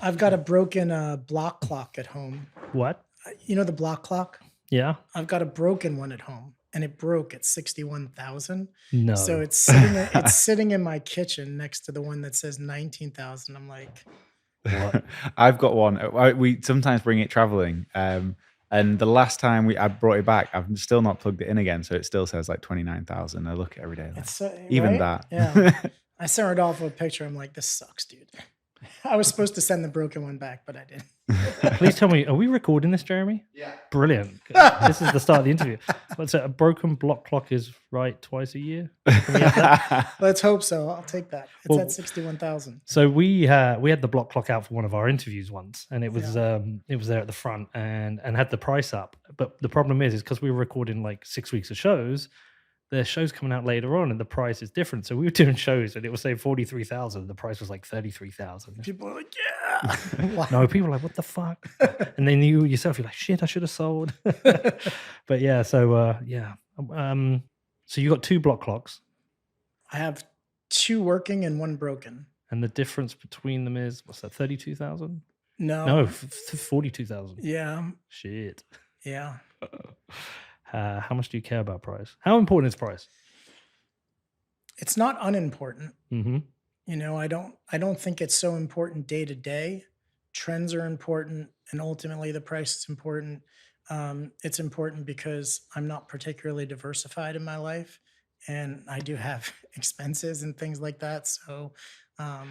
I've got a broken block clock at home. What? You know the block clock? Yeah? I've got a broken one at home, and it broke at 61,000. So No. it's sitting in my kitchen next to the one that says 19,000. I'm like, What? I've got one. We sometimes bring it traveling, and the last time I brought it back, I've still not plugged it in again, so it still says like 29,000. I look at it every day, like it's even right? that. Yeah. I sent Rodolfo a picture. I'm like, this sucks, dude. I was supposed to send the broken one back, but I didn't. Please tell me, are we recording this, Jeremy? Yeah. Brilliant. This is the start of the interview. What's it? A broken block clock is right twice a year? Can we have that? Let's hope so. I'll take that. It's Well, at 61,000. So we had the block clock out for one of our interviews once, and it was there at the front and had the price up. But the problem is because we were recording like 6 weeks of shows, the show's coming out later on, and the price is different. So we were doing shows, and it was saying 43,000. The price was like 33,000. People are like, yeah. No, people are like, what the fuck? And then you yourself, you're like, shit, I should have sold. But yeah, so yeah. So you got 2 block clocks, I have 2 working and 1 broken. and the difference between them is what's that? 32,000? No. No, 42,000. Yeah. Shit. Yeah. How much do you care about price? How important is price? It's not unimportant. Mm-hmm. You know, I don't think it's so important day to day. Trends are important, and ultimately the price is important. It's important because I'm not particularly diversified in my life, and I do have expenses and things like that. So, I'd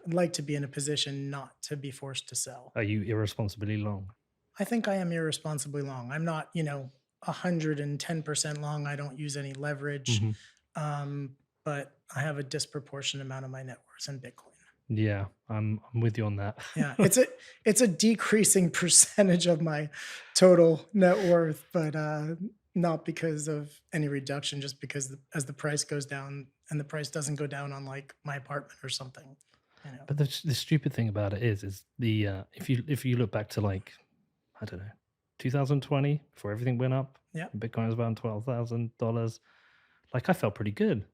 like to be in a position not to be forced to sell. Are you irresponsibly long? I think I am irresponsibly long. I'm not, 110% long. I don't use any leverage. But I have a disproportionate amount of my net worth in Bitcoin. Yeah, I'm with you on that. Yeah, it's a decreasing percentage of my total net worth, but not because of any reduction, just because as the price goes down, and the price doesn't go down on like my apartment or something. But the stupid thing about it is the if you look back to like, I don't know, 2020, before everything went up, Yeah. Bitcoin was around $12,000. Like I felt pretty good,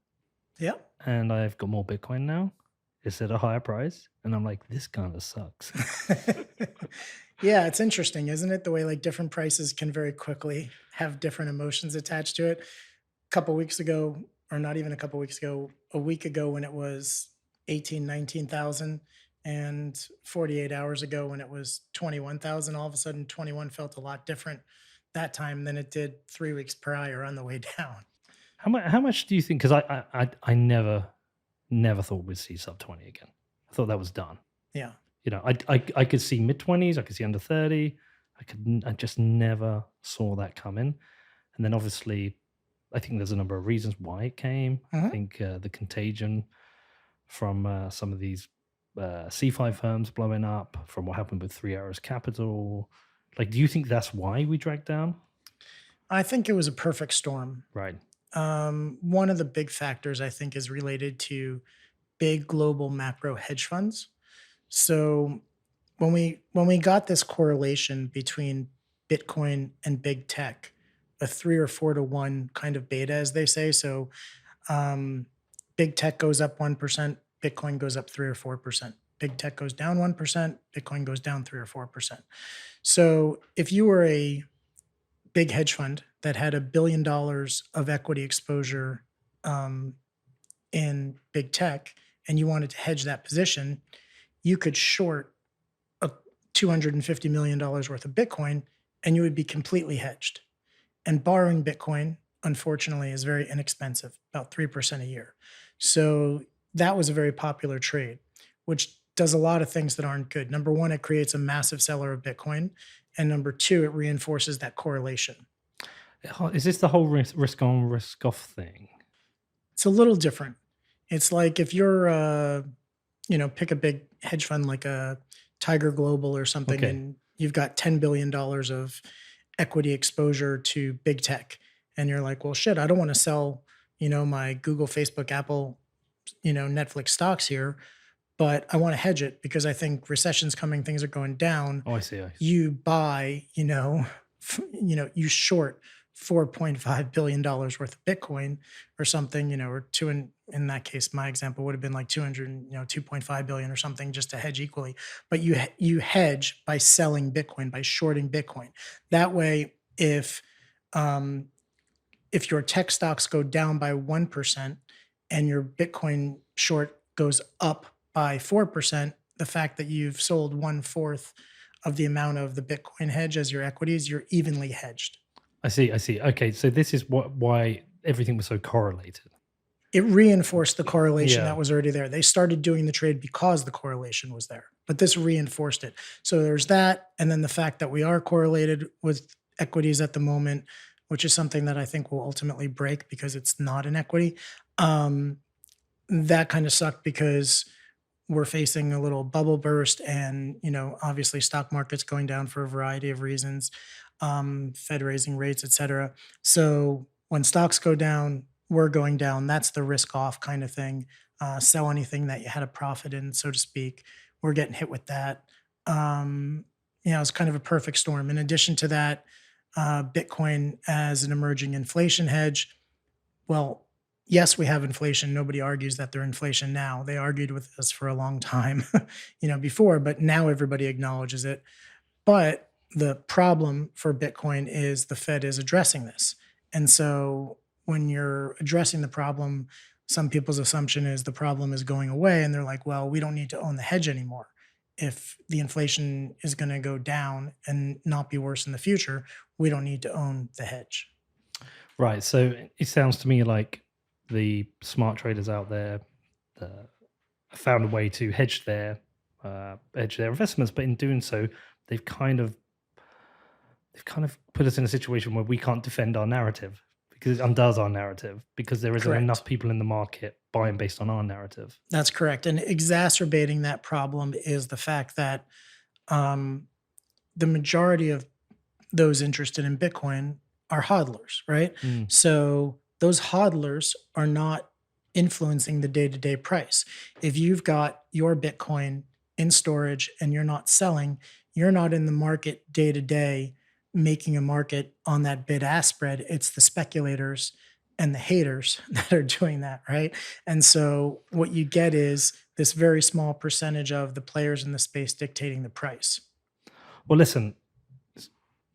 Yeah. and I've got more Bitcoin now. It's at a higher price, and I'm like, this kind of sucks. Yeah, it's interesting, isn't it? The way like different prices can very quickly have different emotions attached to it. A couple weeks ago, or not even a couple weeks ago, a week ago when it was 18, 19,000, and 48 hours ago when it was 21,000, all of a sudden 21 felt a lot different that time than it did 3 weeks prior on the way down. How much do you think? Because I never thought we'd see sub 20 again. I thought that was done. Yeah. You know, I could see mid 20s, I could see under 30. I just never saw that coming. And then obviously, I think there's a number of reasons why it came. I think the contagion from some of these C5 firms blowing up, from what happened with 3 Arrows Capital. Like, do you think that's why we dragged down? I think it was a perfect storm. Right. One of the big factors I think is related to big global macro hedge funds. So when we got this correlation between Bitcoin and big tech, a 3 or 4 to 1 kind of beta, as they say. So big tech goes up 1%, Bitcoin goes up 3 or 4%. Big tech goes down 1%, Bitcoin goes down 3 or 4%. So if you were a big hedge fund that had $1 billion of equity exposure in big tech, and you wanted to hedge that position, you could short a $250 million worth of Bitcoin, and you would be completely hedged. And borrowing Bitcoin, unfortunately, is very inexpensive, about 3% a year. So that was a very popular trade, which does a lot of things that aren't good. Number one, it creates a massive seller of Bitcoin. And number two, it reinforces that correlation. Is this the whole risk on, risk off thing? It's a little different. It's like if you're, pick a big hedge fund like a Tiger Global or something, Okay. and you've got $10 billion of equity exposure to big tech. And you're like, well, shit, I don't want to sell, my Google, Facebook, Apple, Netflix stocks here, but I want to hedge it because I think recession's coming, things are going down. Oh, I see. You buy, you short $4.5 billion worth of Bitcoin or something, or in that case, my example would have been like 2.5 billion or something just to hedge equally. But you hedge by selling Bitcoin, by shorting Bitcoin. That way, um, if your tech stocks go down by 1% and your Bitcoin short goes up by 4%, the fact that you've sold 1/4 of the amount of the Bitcoin hedge as your equities, you're evenly hedged. I see. Okay, so this is why everything was so correlated. It reinforced the correlation Yeah. that was already there. They started doing the trade because the correlation was there, but this reinforced it. So there's that. And then the fact that we are correlated with equities at the moment, which is something that I think will ultimately break because it's not an equity. That kind of sucked because we're facing a little bubble burst and, obviously stock market's going down for a variety of reasons, Fed raising rates, et cetera. So when stocks go down, we're going down. That's the risk off kind of thing. Sell anything that you had a profit in, so to speak. We're getting hit with that. It's kind of a perfect storm. In addition to that, Bitcoin as an emerging inflation hedge. Well, yes, we have inflation. Nobody argues that they're inflation now. They argued with us for a long time, before, but now everybody acknowledges it. But the problem for Bitcoin is the Fed is addressing this. And so when you're addressing the problem, some people's assumption is the problem is going away. And they're like, well, we don't need to own the hedge anymore. If the inflation is going to go down and not be worse in the future, we don't need to own the hedge. Right. So it sounds to me like the smart traders out there found a way to hedge their investments, but in doing so, they've kind of put us in a situation where we can't defend our narrative because it undoes our narrative because there isn't enough people in the market buying based on our narrative. That's correct. And exacerbating that problem is the fact that the majority of those interested in Bitcoin are hodlers, right? So those hodlers are not influencing the day-to-day price. If you've got your Bitcoin in storage and you're not selling, you're not in the market day-to-day making a market on that bid-ask spread. It's the speculators and the haters that are doing that, right? And so what you get is this very small percentage of the players in the space dictating the price. Well, listen,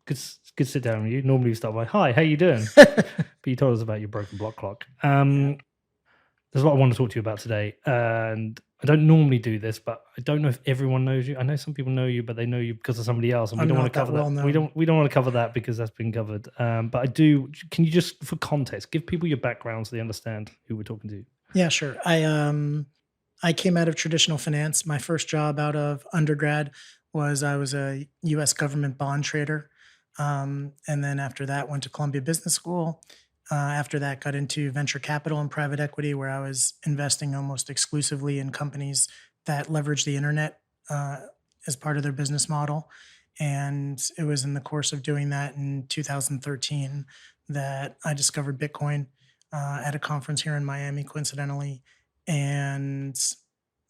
good to sit down with you. Normally we start by, hi, how you doing? But you told us about your broken block clock. There's a lot I want to talk to you about today. And I don't normally do this, but I don't know if everyone knows you. I know some people know you, but they know you because of somebody else. And we don't want to cover that. We don't want to cover that because that's been covered. But I do. Can you just, for context, give people your background so they understand who we're talking to? Yeah, sure. I came out of traditional finance. My first job out of undergrad was I was a U.S. government bond trader. And then after that, went to Columbia Business School. After that, got into venture capital and private equity, where I was investing almost exclusively in companies that leverage the internet as part of their business model. And it was in the course of doing that in 2013 that I discovered Bitcoin at a conference here in Miami, coincidentally. And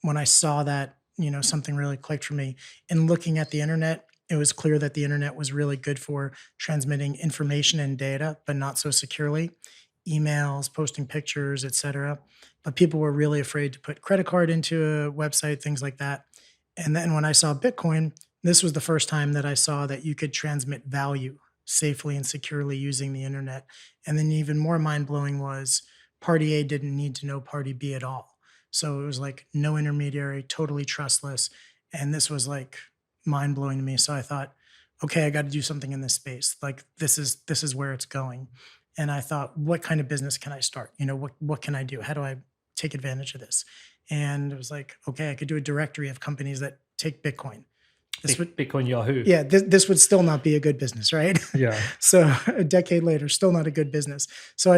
when I saw that, something really clicked for me. In looking at the internet, it was clear that the internet was really good for transmitting information and data, but not so securely. Emails, posting pictures, etc. But people were really afraid to put credit card into a website, things like that. And then when I saw Bitcoin, this was the first time that I saw that you could transmit value safely and securely using the internet. And then even more mind-blowing was party A didn't need to know party B at all. So it was like no intermediary, totally trustless. And this was like mind-blowing to me. So I thought, okay, I got to do something in this space. Like this is where it's going. And I thought, what kind of business can I start? What can I do? How do I take advantage of this? And it was like, okay, I could do a directory of companies that take Bitcoin. Bitcoin Yahoo. Yeah, this would still not be a good business, right? Yeah. So a decade later, still not a good business. So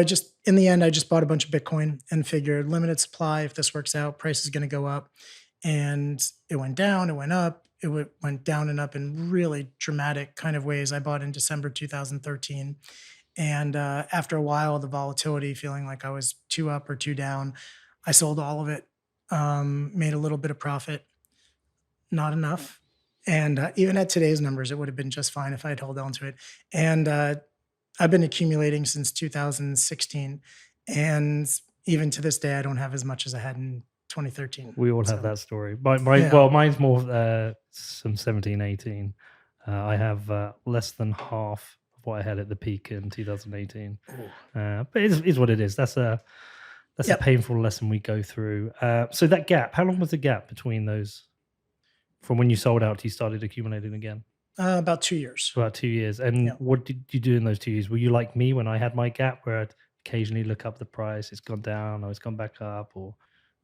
in the end, I just bought a bunch of Bitcoin and figured limited supply. If this works out, price is going to go up. And it went down, it went up, it went down and up in really dramatic kind of ways. I bought in December 2013. And after a while, the volatility, feeling like I was too up or too down, I sold all of it, made a little bit of profit, not enough. And even at today's numbers, it would have been just fine if I had held on to it. And I've been accumulating since 2016. And even to this day, I don't have as much as I had in 2013. We all have So, that story. yeah. Well, mine's more some 17, 18. I have less than half of what I had at the peak in 2018. Ooh. But it is what it is. That's a Yep. painful lesson we go through. So that gap, how long was the gap between those, from when you sold out to you started accumulating again? About 2 years. About 2 years. And Yeah. what did you do in those 2 years? Were you like me when I had my gap, where I'd occasionally look up the price, it's gone down, or it's gone back up, or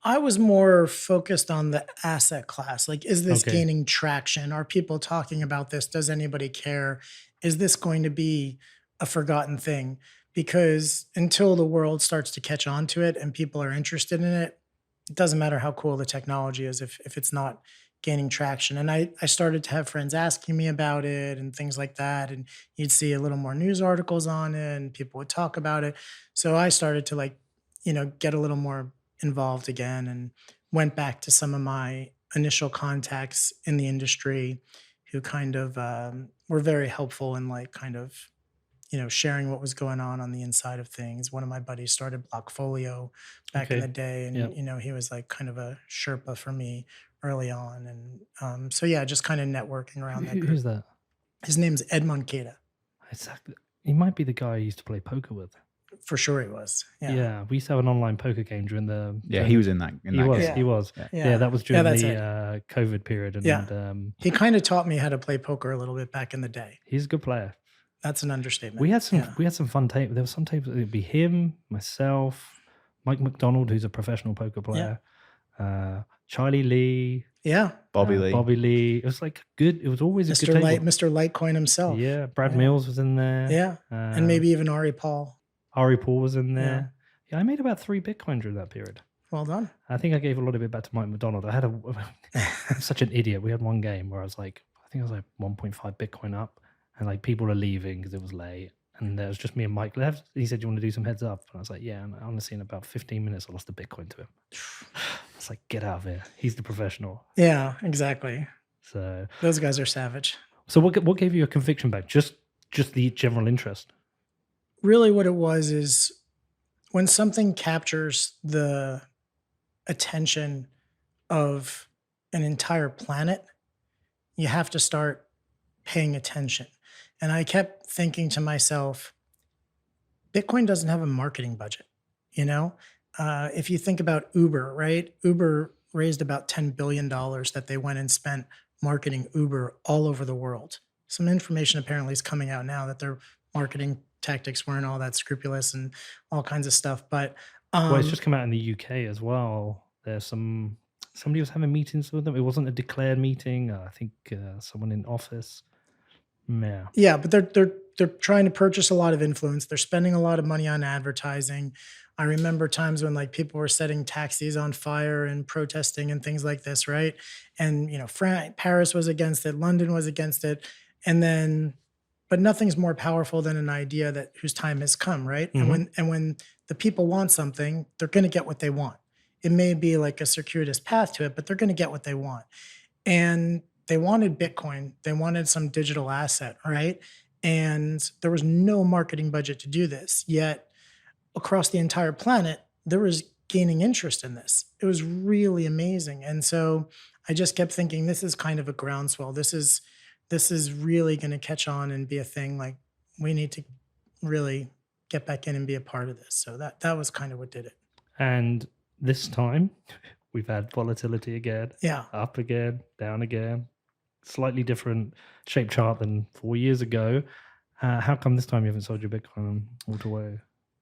I was more focused on the asset class. Like, is this okay, gaining traction? Are people talking about this? Does anybody care? Is this going to be a forgotten thing? Because until the world starts to catch on to it and people are interested in it, it doesn't matter how cool the technology is if it's not gaining traction. And I started to have friends asking me about it and things like that. And you'd see a little more news articles on it and people would talk about it. So I started to, like, get a little more involved again, and went back to some of my initial contacts in the industry who kind of were very helpful in, like, kind of, sharing what was going on the inside of things. One of my buddies started Blockfolio back in the okay, day, yeah. and he was like kind of a Sherpa for me early on, and so yeah, just kind of networking around that group. Who's that? His name's Ed Moncada. Exactly. He might be the guy I used to play poker with. For sure he was. Yeah. Yeah, we used to have an online poker game during the. Yeah, he was in that. He was. game. He was. Yeah. Yeah, that was during that's the COVID period, and Yeah. He kind of taught me how to play poker a little bit back in the day. he's a good player. That's an understatement. We had some. Yeah. We had some fun tape. There was some tapes. It'd be him, myself, Mike McDonald, who's a professional poker player, Charlie Lee, Yeah. Bobby Lee. Bobby Lee. It was like good. It was always a good Mr. Litecoin himself. Yeah, Brad Yeah. Mills was in there. Yeah. And maybe even Ari Paul. Ari Paul was in there. Yeah, I made about 3 Bitcoin during that period. Well done. I think I gave a lot of it back to Mike McDonald. I had I'm such an idiot. We had one game where I was like 1.5 Bitcoin up, and like people are leaving because it was late, and there was just me and Mike left. He said, "Do you want to do some heads up?" And I was like, "Yeah." And honestly, in about 15 minutes, I lost the Bitcoin to him. I was like, "Get out of here! He's the professional." Yeah, exactly. So those guys are savage. So what gave you a conviction back? Just the general interest. Really, what it was is when something captures the attention of an entire planet, you have to start paying attention. And I kept thinking to myself, Bitcoin doesn't have a marketing budget. If you think about Uber, right? Uber raised about $10 billion that they went and spent marketing Uber all over the world. Some information apparently is coming out now that their marketing tactics weren't all that scrupulous and all kinds of stuff. But well, it's just come out in the UK as well. There's somebody was having meetings with them. It wasn't a declared meeting. I think someone in office. Yeah, but they're trying to purchase a lot of influence. They're spending a lot of money on advertising. I remember times when, like, people were setting taxis on fire and protesting and things like this, right? And Paris was against it, London was against it, but nothing's more powerful than an idea that whose time has come, right? Mm-hmm. And when the people want something, they're going to get what they want. It may be like a circuitous path to it, but they're going to get what they want. And they wanted Bitcoin. They wanted some digital asset, right? And there was no marketing budget to do this. Yet across the entire planet, there was gaining interest in this. It was really amazing. And so I just kept thinking, this is kind of a groundswell. This is really going to catch on and be a thing. Like, we need to really get back in and be a part of this. So that was kind of what did it. And this time we've had volatility again. Yeah. Up again, down again. Slightly different shape chart than 4 years ago. How come this time you haven't sold your Bitcoin all the way?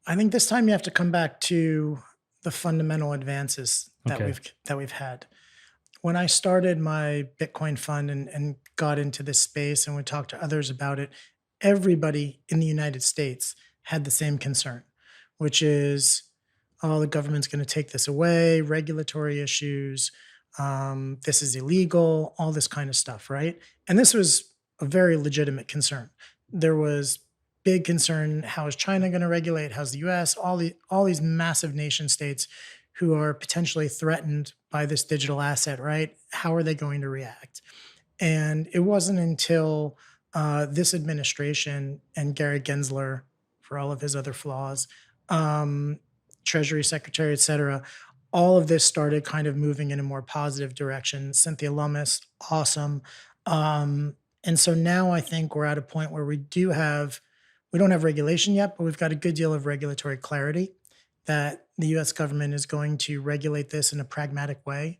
I think this time you have to come back to the fundamental advances that we've had. When I started my Bitcoin fund and got into this space and we talked to others about it, everybody in the United States had the same concern, which is, oh, the government's going to take this away, regulatory issues, this is illegal, all this kind of stuff, right? And this was a very legitimate concern. There was big concern, how is China going to regulate? How's the US? All these massive nation states who are potentially threatened by this digital asset, right? How are they going to react? And it wasn't until this administration and Gary Gensler, for all of his other flaws, Treasury Secretary, et cetera, all of this started kind of moving in a more positive direction. Cynthia Lummis, awesome. And so now I think we're at a point where we don't have regulation yet, but we've got a good deal of regulatory clarity that the US government is going to regulate this in a pragmatic way.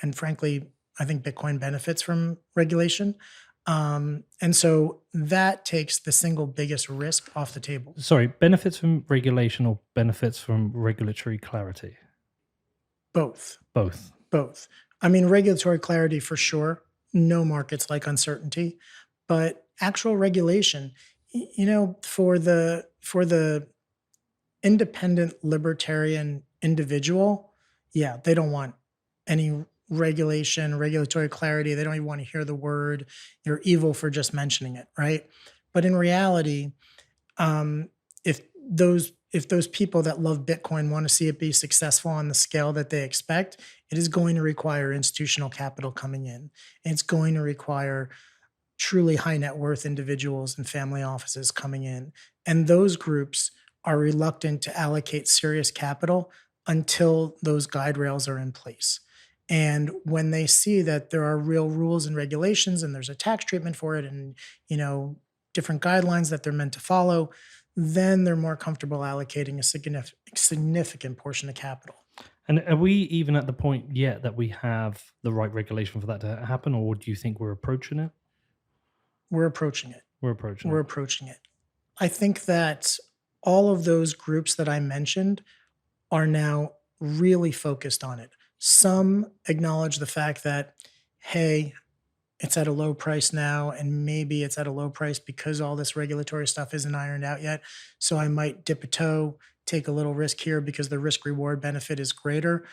And frankly, I think Bitcoin benefits from regulation. And so that takes the single biggest risk off the table. Sorry, benefits from regulation or benefits from regulatory clarity? Both. Both. I mean, regulatory clarity for sure. No markets like uncertainty, but actual regulation, for the independent libertarian individual, yeah, they don't want any regulatory clarity. They don't even want to hear the word. You're evil for just mentioning it, right? But in reality, if those people that love Bitcoin want to see it be successful on the scale that they expect, it is going to require institutional capital coming in. It's going to require truly high net worth individuals and family offices coming in. And those groups are reluctant to allocate serious capital until those guide rails are in place. And when they see that there are real rules and regulations and there's a tax treatment for it and, different guidelines that they're meant to follow, then they're more comfortable allocating a significant portion of capital. And are we even at the point yet that we have the right regulation for that to happen, or do you think we're approaching it? We're approaching it. We're approaching it. I think that all of those groups that I mentioned are now really focused on it. Some acknowledge the fact that, hey, it's at a low price now, and maybe it's at a low price because all this regulatory stuff isn't ironed out yet. So I might dip a toe, take a little risk here because the risk reward benefit is greater.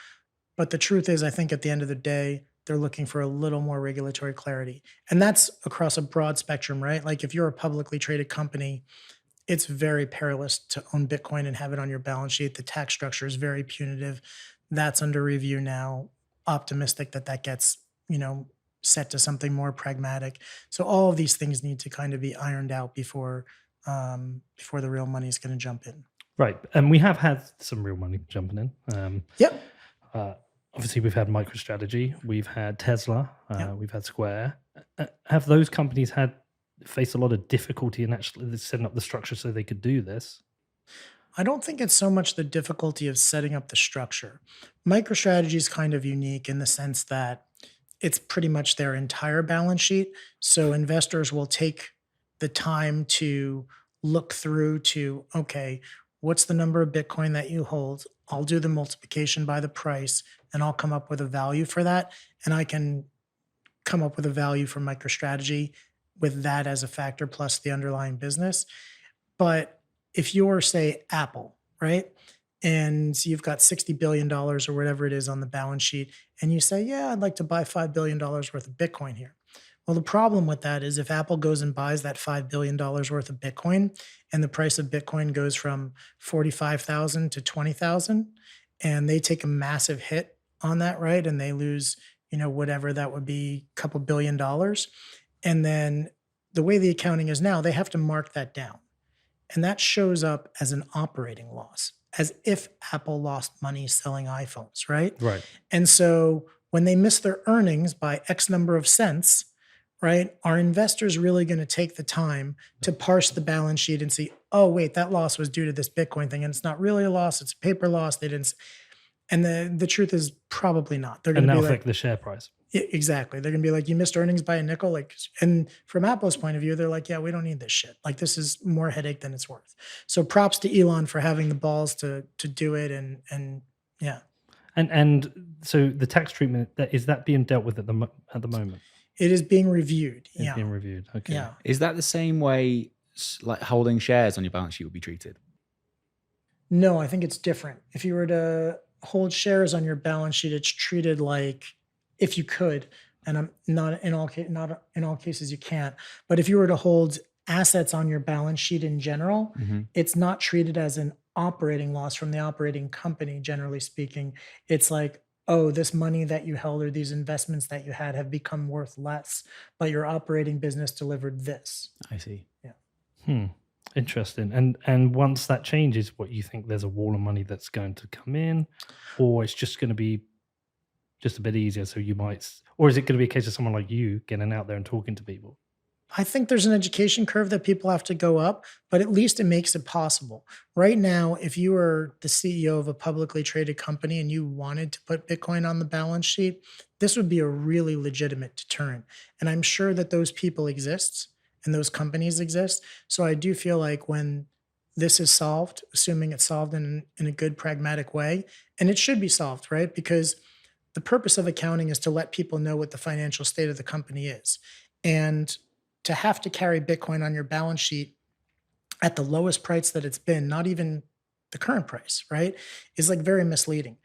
But the truth is, I think at the end of the day, they're looking for a little more regulatory clarity. And that's across a broad spectrum, right? Like if you're a publicly traded company, it's very perilous to own Bitcoin and have it on your balance sheet. The tax structure is very punitive. That's under review now. Optimistic that gets, set to something more pragmatic. So all of these things need to kind of be ironed out before the real money is going to jump in. Right. And we have had some real money jumping in. Yep. Obviously, we've had MicroStrategy, we've had Tesla, Yep. we've had Square. Have those companies faced a lot of difficulty in actually setting up the structure so they could do this? I don't think it's so much the difficulty of setting up the structure. MicroStrategy is kind of unique in the sense that it's pretty much their entire balance sheet. So investors will take the time to look through to, okay, what's the number of Bitcoin that you hold? I'll do the multiplication by the price and I'll come up with a value for that. And I can come up with a value for MicroStrategy with that as a factor plus the underlying business. But if you're, say, Apple, right? And you've got $60 billion or whatever it is on the balance sheet, and you say, yeah, I'd like to buy $5 billion worth of Bitcoin here. Well, the problem with that is if Apple goes and buys that $5 billion worth of Bitcoin and the price of Bitcoin goes from 45,000 to 20,000 and they take a massive hit on that, right? And they lose, whatever that would be, a couple $1 billion. And then the way the accounting is now, they have to mark that down. And that shows up as an operating loss, as if Apple lost money selling iPhones, right? Right. And so when they miss their earnings by X number of cents, right, are investors really going to take the time to parse the balance sheet and see, oh, wait, that loss was due to this Bitcoin thing. And it's not really a loss. It's a paper loss. They didn't. And the truth is probably not. They're going to be affect like the share price. Exactly. They're going to be like, you missed earnings by a nickel. And from Apple's point of view, they're like, yeah, we don't need this shit. Like, this is more headache than it's worth. So props to Elon for having the balls to do it. And yeah. And so the tax treatment, is that being dealt with at the moment? It is being reviewed. It's being reviewed. Okay. Yeah. Is that the same way like holding shares on your balance sheet would be treated? No, I think it's different. If you were to hold shares on your balance sheet, it's treated like, if you could, and I'm not in all cases you can't, but if you were to hold assets on your balance sheet in general, it's not treated as an operating loss from the operating company, generally speaking. It's like, oh, this money that you held or these investments that you had have become worth less, but your operating business delivered this. I see. Yeah. Interesting. And once that changes, what you think there's a wall of money that's going to come in, or it's just going to be just a bit easier. So you might, or is it going to be a case of someone like you getting out there and talking to people? I think there's an education curve that people have to go up, but at least it makes it possible. Right now, if you were the CEO of a publicly traded company and you wanted to put Bitcoin on the balance sheet, this would be a really legitimate deterrent. And I'm sure that those people exist and those companies exist. So I do feel like when this is solved, assuming it's solved in a good pragmatic way, and it should be solved, right? Because the purpose of accounting is to let people know what the financial state of the company is. And to have to carry Bitcoin on your balance sheet at the lowest price that it's been, not even the current price, right, is like very misleading.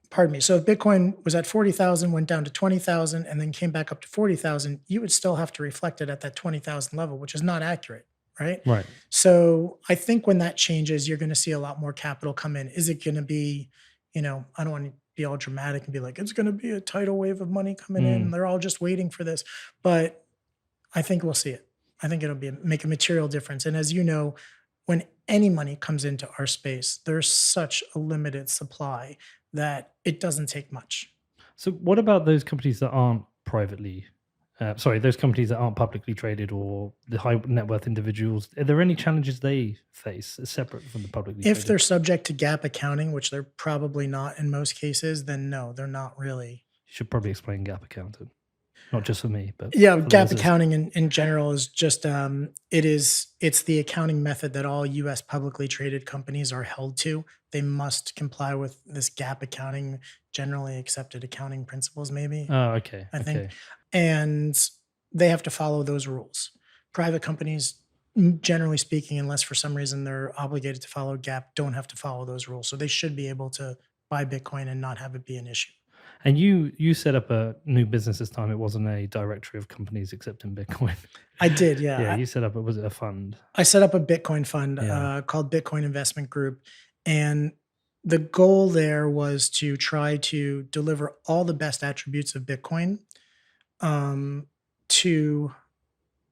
Pardon me. So if Bitcoin was at 40,000, went down to 20,000, and then came back up to 40,000, you would still have to reflect it at that 20,000 level, which is not accurate, right? Right. So I think when that changes, you're going to see a lot more capital come in. Is it going to be, I don't want to be all dramatic and be like, it's going to be a tidal wave of money coming in. They're all just waiting for this. But I think we'll see it. I think it'll make a material difference. And as you know, when any money comes into our space, there's such a limited supply that it doesn't take much. So what about those companies that aren't those companies that aren't publicly traded, or the high net worth individuals? Are there any challenges they face separate from the publicly If traded? they're subject to GAAP accounting, which they're probably not in most cases, then no, they're not really. You should probably explain GAAP accounting. Not just for me, but Yeah, for GAAP those accounting in general is just it's the accounting method that all US publicly traded companies are held to. They must comply with this GAAP accounting, generally accepted accounting principles, maybe, Oh, okay. I think. Okay. And they have to follow those rules. Private companies, generally speaking, unless for some reason they're obligated to follow GAAP, don't have to follow those rules. So they should be able to buy Bitcoin and not have it be an issue. And you set up a new business this time. It wasn't a directory of companies accepting Bitcoin. I did, yeah. Yeah, you set up, was it a fund? I set up a Bitcoin fund Yeah. called Bitcoin Investment Group. And the goal there was to try to deliver all the best attributes of Bitcoin to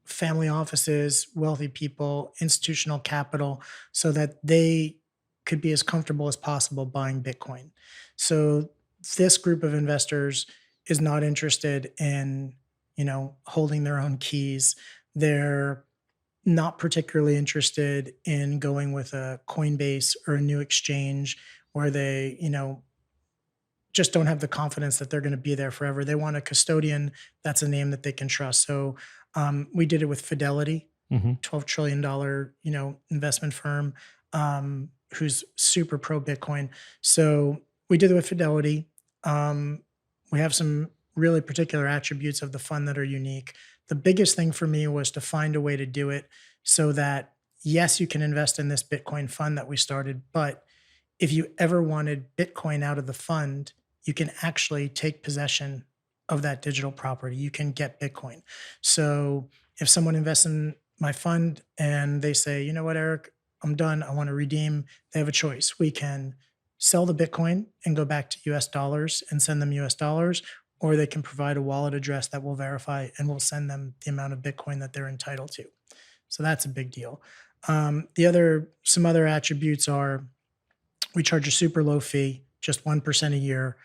family offices, wealthy people, institutional capital, so that they could be as comfortable as possible buying Bitcoin. So this group of investors is not interested in, holding their own keys. They're not particularly interested in going with a Coinbase or a new exchange where they, just don't have the confidence that they're going to be there forever. They want a custodian that's a name that they can trust. So we did it with Fidelity, $12 trillion, investment firm, who's super pro Bitcoin. So we did it with Fidelity. We have some really particular attributes of the fund that are unique. The biggest thing for me was to find a way to do it so that, yes, you can invest in this Bitcoin fund that we started, but if you ever wanted Bitcoin out of the fund, you can actually take possession of that digital property. You can get Bitcoin. So if someone invests in my fund and they say, you know what, Eric, I'm done, I want to redeem, they have a choice. We can sell the Bitcoin and go back to US dollars and send them US dollars, or they can provide a wallet address that will verify and will send them the amount of Bitcoin that they're entitled to. So that's a big deal. Some other attributes are we charge a super low fee, just 1% a year.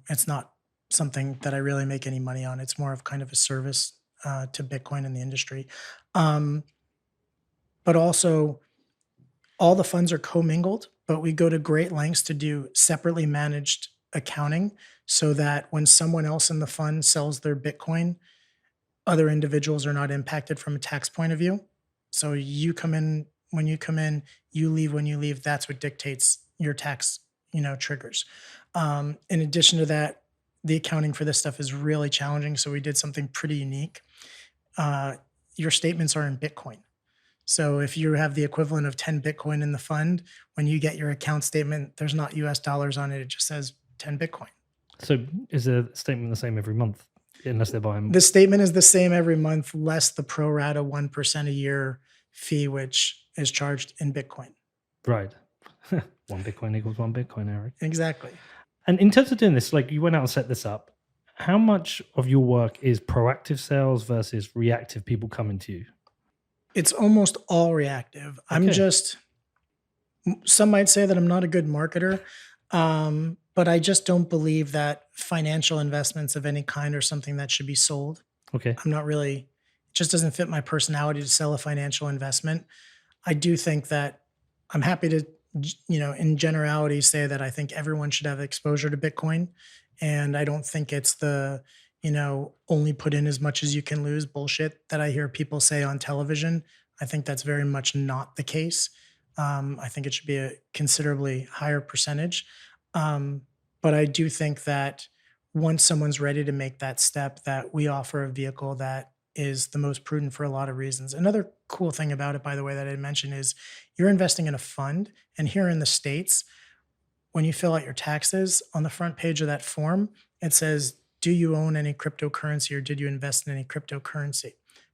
It's not something that I really make any money on. It's more of kind of a service to Bitcoin in the industry. But also, all the funds are commingled, but we go to great lengths to do separately managed accounting so that when someone else in the fund sells their Bitcoin, other individuals are not impacted from a tax point of view. So you come in when you come in, you leave when you leave. That's what dictates your tax, triggers. In addition to that, the accounting for this stuff is really challenging. So we did something pretty unique. Your statements are in Bitcoin. So if you have the equivalent of 10 Bitcoin in the fund, when you get your account statement, there's not US dollars on it. It just says 10 Bitcoin. So is the statement the same every month, unless they're buying? The statement is the same every month, less the pro rata 1% a year fee, which is charged in Bitcoin. Right. 1 Bitcoin equals 1 Bitcoin, Eric. Exactly. And in terms of doing this, like you went out and set this up, how much of your work is proactive sales versus reactive people coming to you? It's almost all reactive. Okay. Some might say that I'm not a good marketer, but I just don't believe that financial investments of any kind are something that should be sold. Okay. I'm not really, it just doesn't fit my personality to sell a financial investment. I do think that I'm happy to, in generality, say that I think everyone should have exposure to Bitcoin. And I don't think it's the, only put in as much as you can lose bullshit that I hear people say on television. I think that's very much not the case. I think it should be a considerably higher percentage. Um, but I do think that once someone's ready to make that step, that we offer a vehicle that is the most prudent for a lot of reasons. Another cool thing about it, by the way, that I mentioned is you're investing in a fund. And here in the States, when you fill out your taxes on the front page of that form, it says, do you own any cryptocurrency or did you invest in any cryptocurrency?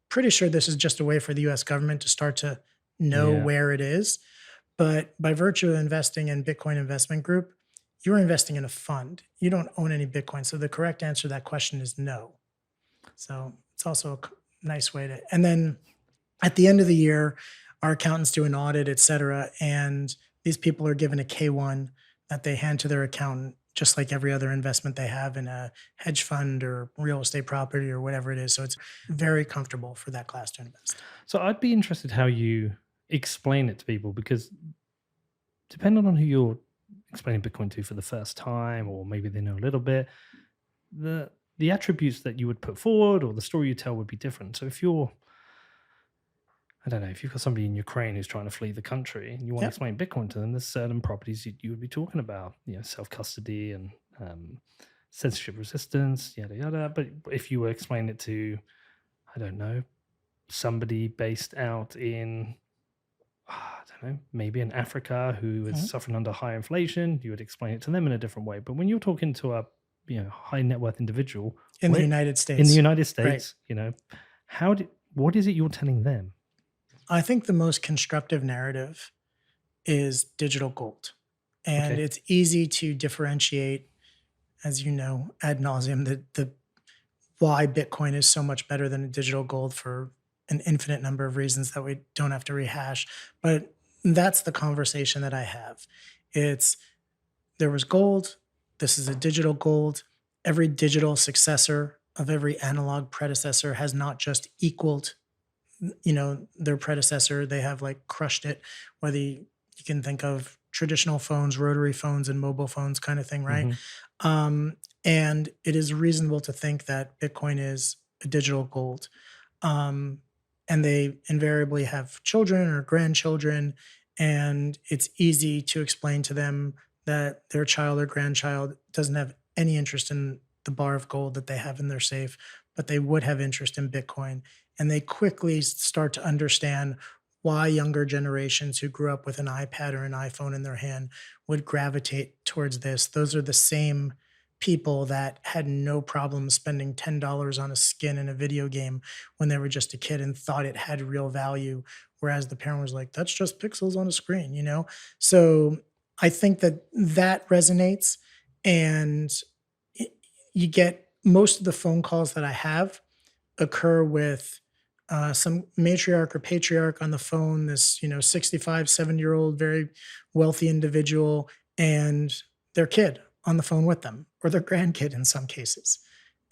Pretty sure this is just a way for the US government to start to know Yeah. where it is. But by virtue of investing in Bitcoin Investment Group, you're investing in a fund. You don't own any Bitcoin. So the correct answer to that question is no. So it's also a nice way to, and then at the end of the year, our accountants do an audit, et cetera. And these people are given a K1 that they hand to their accountant, just like every other investment they have in a hedge fund or real estate property or whatever it is. So it's very comfortable for that class to invest. So I'd be interested how you explain it to people, because depending on who you're explaining Bitcoin to for the first time, or maybe they know a little bit, the attributes that you would put forward or the story you tell would be different. So if you're, I don't know, if you've got somebody in Ukraine who's trying to flee the country and you want to Yep. explain Bitcoin to them, there's certain properties you would be talking about, self-custody and censorship resistance, yada, yada. But if you were explaining it to, I don't know, somebody based out in, I don't know, maybe in Africa who is Mhm. suffering under high inflation, you would explain it to them in a different way. But when you're talking to a high net worth individual In the where, United in the States. United Right. States, what is it you're telling them? I think the most constructive narrative is digital gold. And Okay. it's easy to differentiate, as you know, ad nauseum, the why Bitcoin is so much better than a digital gold for an infinite number of reasons that we don't have to rehash. But that's the conversation that I have. It's there was gold, this is a digital gold. Every digital successor of every analog predecessor has not just equaled their predecessor, they have like crushed it, whether you can think of traditional phones, rotary phones, and mobile phones kind of thing, right? Hmm. And it is reasonable to think that Bitcoin is a digital gold. um, and they invariably have children or grandchildren, and it's easy to explain to them that their child or grandchild doesn't have any interest in the bar of gold that they have in their safe, but they would have interest in Bitcoin. And they quickly start to understand why younger generations who grew up with an iPad or an iPhone in their hand would gravitate towards this. Those are the same people that had no problem spending $10 on a skin in a video game when they were just a kid and thought it had real value. Whereas the parent was like, that's just pixels on a screen. So I think that resonates. And it, you get most of the phone calls that I have occur with some matriarch or patriarch on the phone, this 65, 70-year-old very wealthy individual, and their kid on the phone with them, or their grandkid in some cases.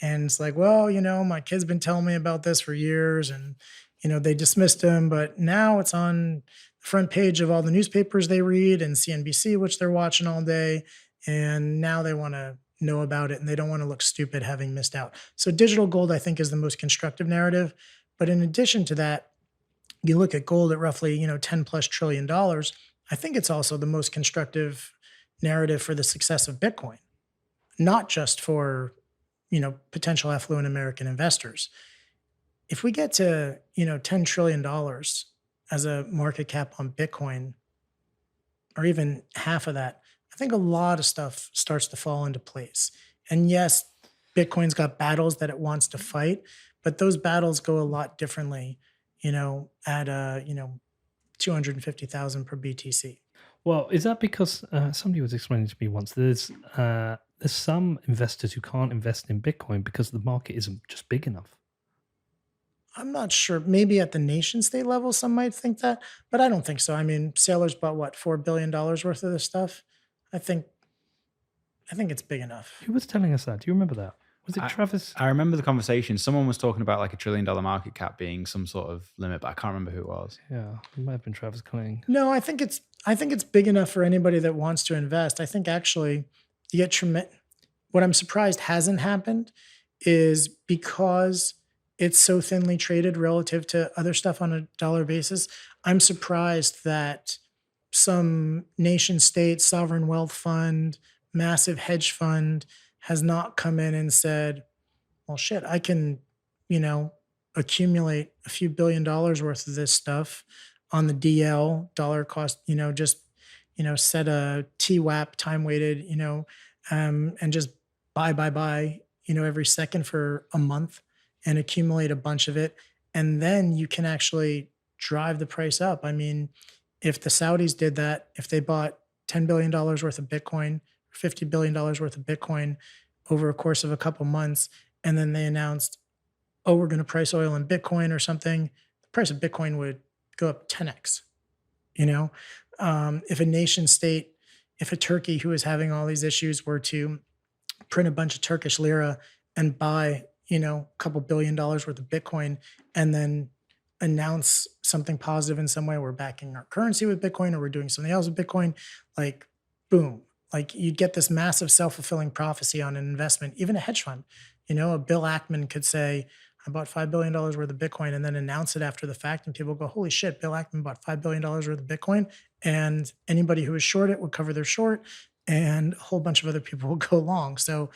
And it's like, well, my kid's been telling me about this for years, and they dismissed him, but now it's on the front page of all the newspapers they read and CNBC, which they're watching all day, and now they want to know about it and they don't want to look stupid having missed out. So digital gold, I think, is the most constructive narrative. But in addition to that, you look at gold at roughly, 10 plus trillion dollars. I think it's also the most constructive narrative for the success of Bitcoin, not just for, potential affluent American investors. If we get to, $10 trillion as a market cap on Bitcoin, or even half of that, I think a lot of stuff starts to fall into place. And yes, Bitcoin's got battles that it wants to fight, but those battles go a lot differently, at 250,000 per BTC. Well, is that because somebody was explaining to me once there's some investors who can't invest in Bitcoin because the market isn't just big enough? I'm not sure. Maybe at the nation state level, some might think that, but I don't think so. I mean, Sailor's bought what, $4 billion worth of this stuff. I think I think it's big enough. Who was telling us that? Do you remember that? Was it I, Travis? I remember the conversation. Someone was talking about like $1 trillion market cap being some sort of limit, but I can't remember who it was. Yeah, it might have been Travis Kling. No, I think it's big enough for anybody that wants to invest. I think actually you get tremendous. What I'm surprised hasn't happened is because it's so thinly traded relative to other stuff on a dollar basis. I'm surprised that some nation state sovereign wealth fund, massive hedge fund has not come in and said, well, shit, I can, you know, accumulate a few $1 billion worth of this stuff on the DL dollar cost, just, set a TWAP time weighted, and just buy, every second for a month and accumulate a bunch of it. And then you can actually drive the price up. I mean, if the Saudis did that, if they bought $10 billion worth of Bitcoin, $50 billion worth of Bitcoin over a course of a couple months, and then they announced, oh, we're going to price oil in Bitcoin or something, the price of Bitcoin would go up 10x. You know, if a nation state, if a Turkey who is having all these issues were to print a bunch of Turkish lira and buy, a couple $1 billion worth of Bitcoin and then announce something positive in some way, we're backing our currency with Bitcoin or we're doing something else with Bitcoin, like boom, like you'd get this massive self-fulfilling prophecy on an investment, even a hedge fund. A Bill Ackman could say, I bought $5 billion worth of Bitcoin and then announce it after the fact. And people go, holy shit, Bill Ackman bought $5 billion worth of Bitcoin. And anybody who was short it would cover their short and a whole bunch of other people will go long. So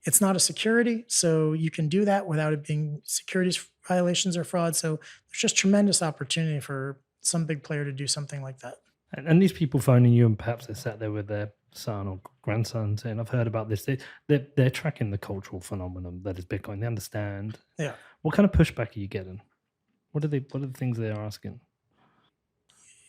it's not a security. So you can do that without it being securities violations or fraud. So there's just tremendous opportunity for some big player to do something like that. And these people phoning you, and perhaps they sat there with their son or grandson saying, I've heard about this. They're tracking the cultural phenomenon that is Bitcoin. They understand. Yeah. What kind of pushback are you getting? What are the things they're asking?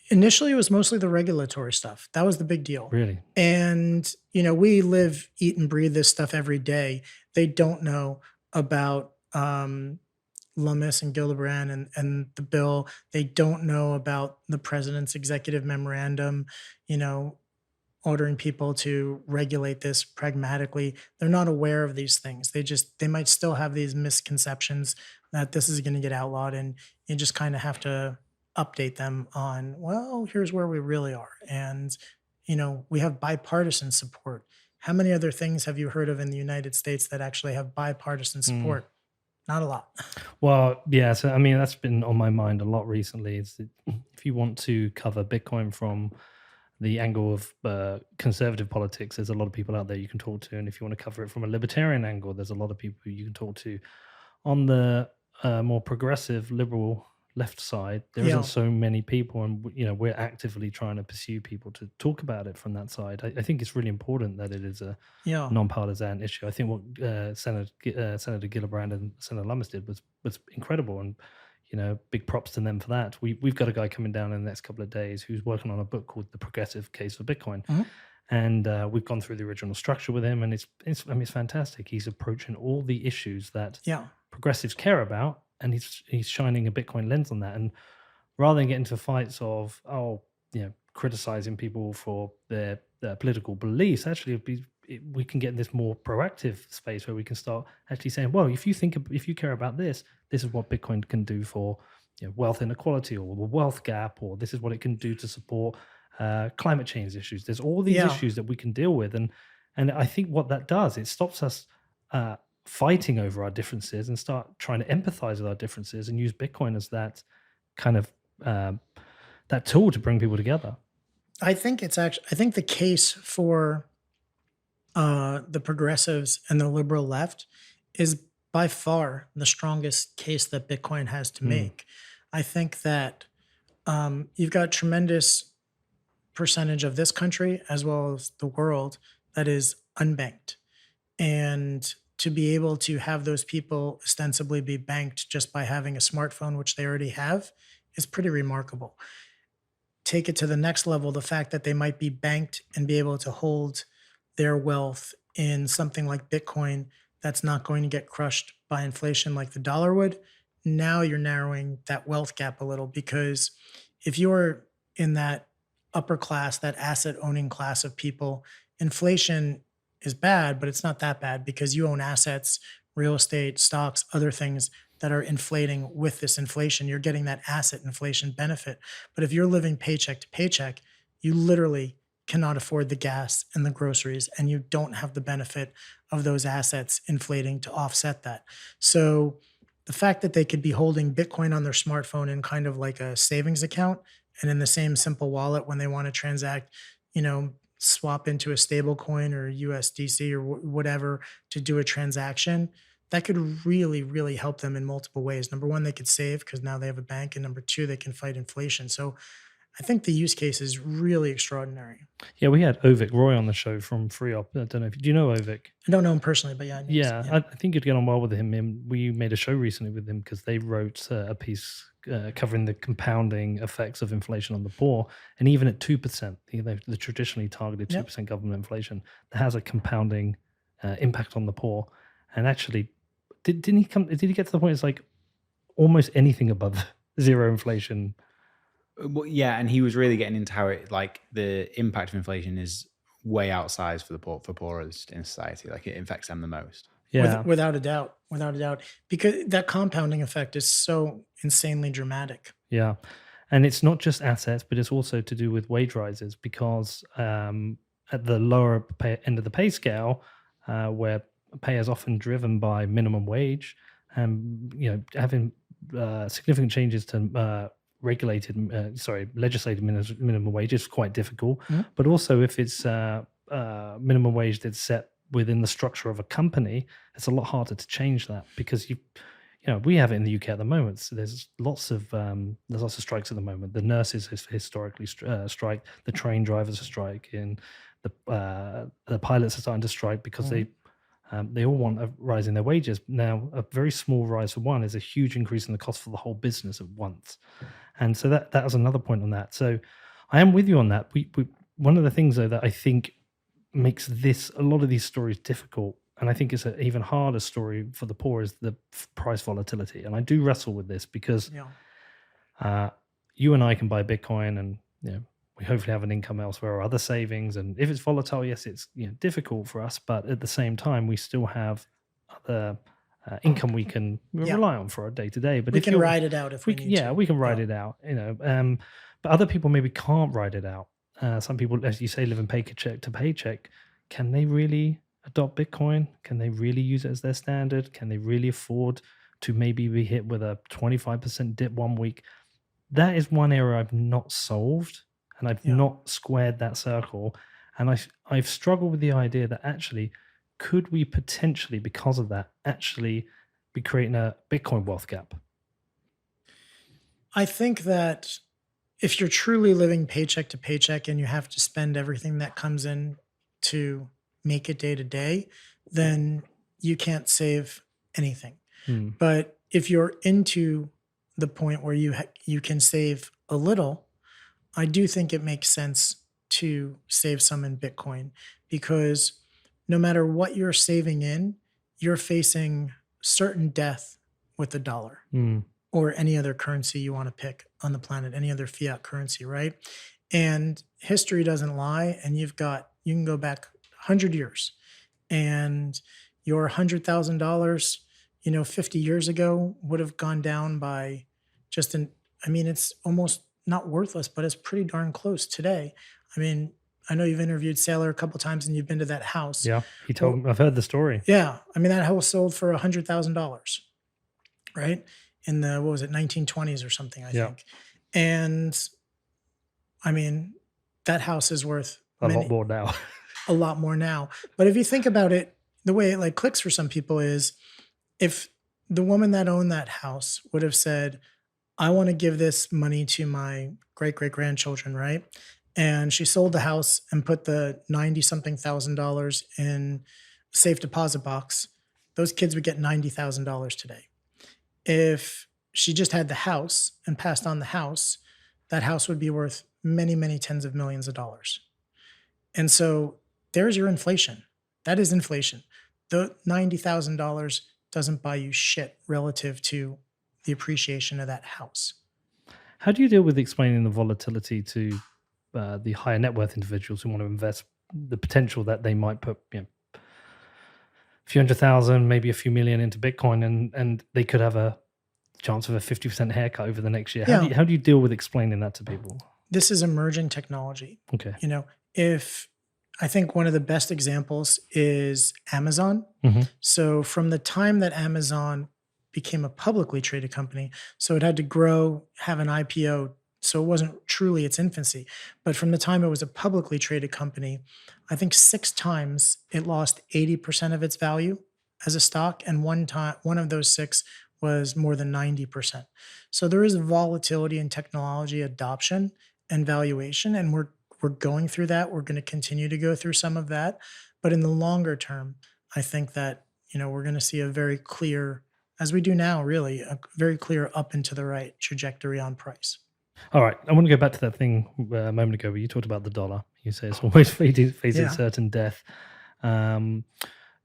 Initially, it was mostly the regulatory stuff. That was the big deal. Really? And, we live, eat, and breathe this stuff every day. They don't know about Lummis and Gillibrand and the bill. They don't know about the president's executive memorandum, ordering people to regulate this pragmatically. They're not aware of these things. They might still have these misconceptions that this is going to get outlawed, and you just kind of have to update them on, well, here's where we really are. And, we have bipartisan support. How many other things have you heard of in the United States that actually have bipartisan support? Not a lot. Well, yeah. So, I mean, that's been on my mind a lot recently. Is that if you want to cover Bitcoin from the angle of conservative politics, there's a lot of people out there you can talk to. And if you want to cover it from a libertarian angle, there's a lot of people you can talk to. On the more progressive, liberal left side, there Yeah. isn't so many people. And, we're actively trying to pursue people to talk about it from that side. I think it's really important that it is a Yeah. nonpartisan issue. I think what Senator Gillibrand and Senator Lummis did was incredible, and big props to them for that. We've got a guy coming down in the next couple of days who's working on a book called The Progressive Case for Bitcoin, and we've gone through the original structure with him, and it's fantastic. He's approaching all the issues that progressives care about, and he's shining a Bitcoin lens on that. And rather than get into fights of criticizing people for their political beliefs, actually we can get in this more proactive space where we can start actually saying, well, if you care about this is what Bitcoin can do for wealth inequality or the wealth gap, or this is what it can do to support climate change issues. There's all these issues that we can deal with, and I think what that does, it stops us fighting over our differences and start trying to empathize with our differences and use Bitcoin as that kind of that tool to bring people together. I think the case for the progressives and the liberal left is by far the strongest case that Bitcoin has to make. I think that you've got a tremendous percentage of this country as well as the world that is unbanked. And to be able to have those people ostensibly be banked just by having a smartphone, which they already have, is pretty remarkable. Take it to the next level, the fact that they might be banked and be able to hold their wealth in something like Bitcoin that's not going to get crushed by inflation like the dollar would. now you're narrowing that wealth gap a little, because if you're in that upper class, that asset owning class of people, inflation is bad, but it's not that bad because you own assets, real estate, stocks, other things that are inflating with this inflation. You're getting that asset inflation benefit. But if you're living paycheck to paycheck, you literally cannot afford the gas and the groceries, and you don't have the benefit of those assets inflating to offset that. So the fact that they could be holding Bitcoin on their smartphone in kind of like a savings account, and in the same simple wallet when they want to transact, swap into a stable coin or USDC or whatever to do a transaction, that could really, really help them in multiple ways. Number one, they could save because now they have a bank. And number two, they can fight inflation. So I think the use case is really extraordinary. Yeah, we had Ovik Roy on the show from FreeOp. I don't know do you know Ovik? I don't know him personally, but yeah. Yeah, I think you'd get on well with him. We made a show recently with him because they wrote a piece covering the compounding effects of inflation on the poor. And even at 2%, the traditionally targeted 2% government inflation, that has a compounding impact on the poor. And actually, did he get to the point it's like almost anything above zero inflation? Well, yeah, and he was really getting into how it, like, the impact of inflation is way outsized for the poorest in society. Like, it affects them the most. Yeah, Without a doubt, because that compounding effect is so insanely dramatic. yeah. And it's not just assets, but it's also to do with wage rises, because at the lower end of the pay scale, where pay is often driven by minimum wage, and having significant changes to legislated minimum wage is quite difficult. But also, if it's minimum wage that's set within the structure of a company, it's a lot harder to change that, because we have it in the UK at the moment. So there's lots of strikes at the moment. The nurses historically strike, the train drivers are striking, the pilots are starting to strike because they all want a rise in their wages. Now, a very small rise for one is a huge increase in the cost for the whole business at once. And so that was another point on that. So I am with you on that. We one of the things, though, that I think makes a lot of these stories difficult, and I think it's an even harder story for the poor, is the price volatility. And I do wrestle with this because you and I can buy Bitcoin, and we hopefully have an income elsewhere or other savings. And if it's volatile, yes, it's difficult for us, but at the same time, we still have other income we can rely on for our day to day. But we can ride it out if we need to. Yeah, we can ride it out. But other people maybe can't ride it out. Some people, as you say, live in paycheck to paycheck. Can they really adopt Bitcoin? Can they really use it as their standard? Can they really afford to maybe be hit with a 25% dip one week? That is one area I've not solved, and I've not squared that circle. And I've struggled with the idea that actually, could we potentially, because of that, actually be creating a Bitcoin wealth gap? I think that if you're truly living paycheck to paycheck and you have to spend everything that comes in to make it day to day, then you can't save anything. But if you're into the point where you can save a little, I do think it makes sense to save some in Bitcoin, because no matter what you're saving in, you're facing certain death with the dollar. Or any other currency you want to pick on the planet, any other fiat currency, right? And history doesn't lie, and you can go back 100 years, and your $100,000, 50 years ago would have gone down by it's almost not worthless, but it's pretty darn close today. I know you've interviewed Saylor a couple times and you've been to that house. Yeah, I've heard the story. Yeah, that house sold for $100,000, right? In the 1920s or something, I think. And that house is worth a lot more now. A lot more now. But if you think about it, the way it clicks for some people is, if the woman that owned that house would have said, I want to give this money to my great-great-grandchildren, right? And she sold the house and put the 90-something thousand in a safe deposit box, those kids would get $90,000 today. If she just had the house and passed on the house, that house would be worth many, many tens of millions of dollars. And so there's your inflation. That is inflation. The $90,000 doesn't buy you shit relative to the appreciation of that house. How do you deal with explaining the volatility to the higher net worth individuals who want to invest, the potential that they might put a few 100,000, maybe a few million into Bitcoin, and they could have a chance of a 50% haircut over the next year? Yeah. How do you deal with explaining that to people? This is emerging technology. Okay. If I think one of the best examples is Amazon. So from the time that Amazon became a publicly traded company, so it had to grow, have an IPO, so it wasn't truly its infancy. But from the time it was a publicly traded company, I think 6 times it lost 80% of its value as a stock, and one of those 6 was more than 90%. So there is volatility in technology adoption and valuation, and we're going through that. We're going to continue to go through some of that. But in the longer term, I think that, we're going to see a very clear, as we do now, really, a very clear up and to the right trajectory on price. All right. I want to go back to that thing a moment ago where you talked about the dollar. You say it's always facing certain death.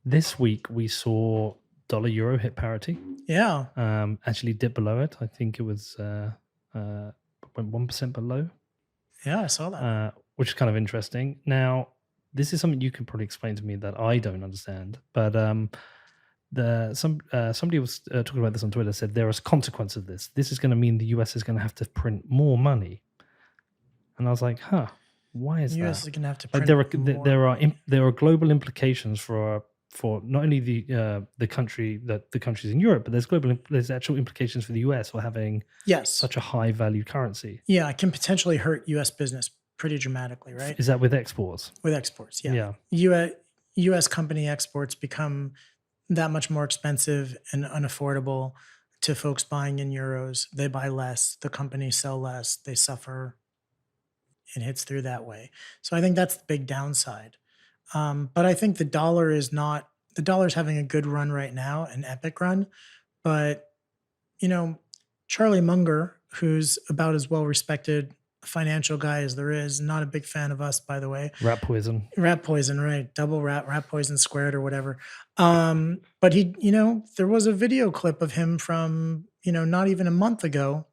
This week we saw dollar euro hit parity. Yeah. Actually dip below it. I think it was went 1% below. Yeah, I saw that. Which is kind of interesting. Now, this is something you can probably explain to me that I don't understand. But somebody was talking about this on Twitter, said there is consequence of this. This is going to mean the US is going to have to print more money. And I was like, why is the US that? is going to have to print there are global implications for not only the countries in Europe, but there's actual implications for the US for having such a high value currency. Yeah, it can potentially hurt US business pretty dramatically, right? Is that with exports? With exports, yeah. US company exports become that much more expensive and unaffordable to folks buying in euros. They buy less, the companies sell less, they suffer. It hits through that way. So I think that's the big downside. But I think the dollar's having a good run right now, an epic run. But, Charlie Munger, who's about as well respected a financial guy as there is, not a big fan of us, by the way. Rat poison, right? Double rat poison squared or whatever. But he, there was a video clip of him from, not even a month ago,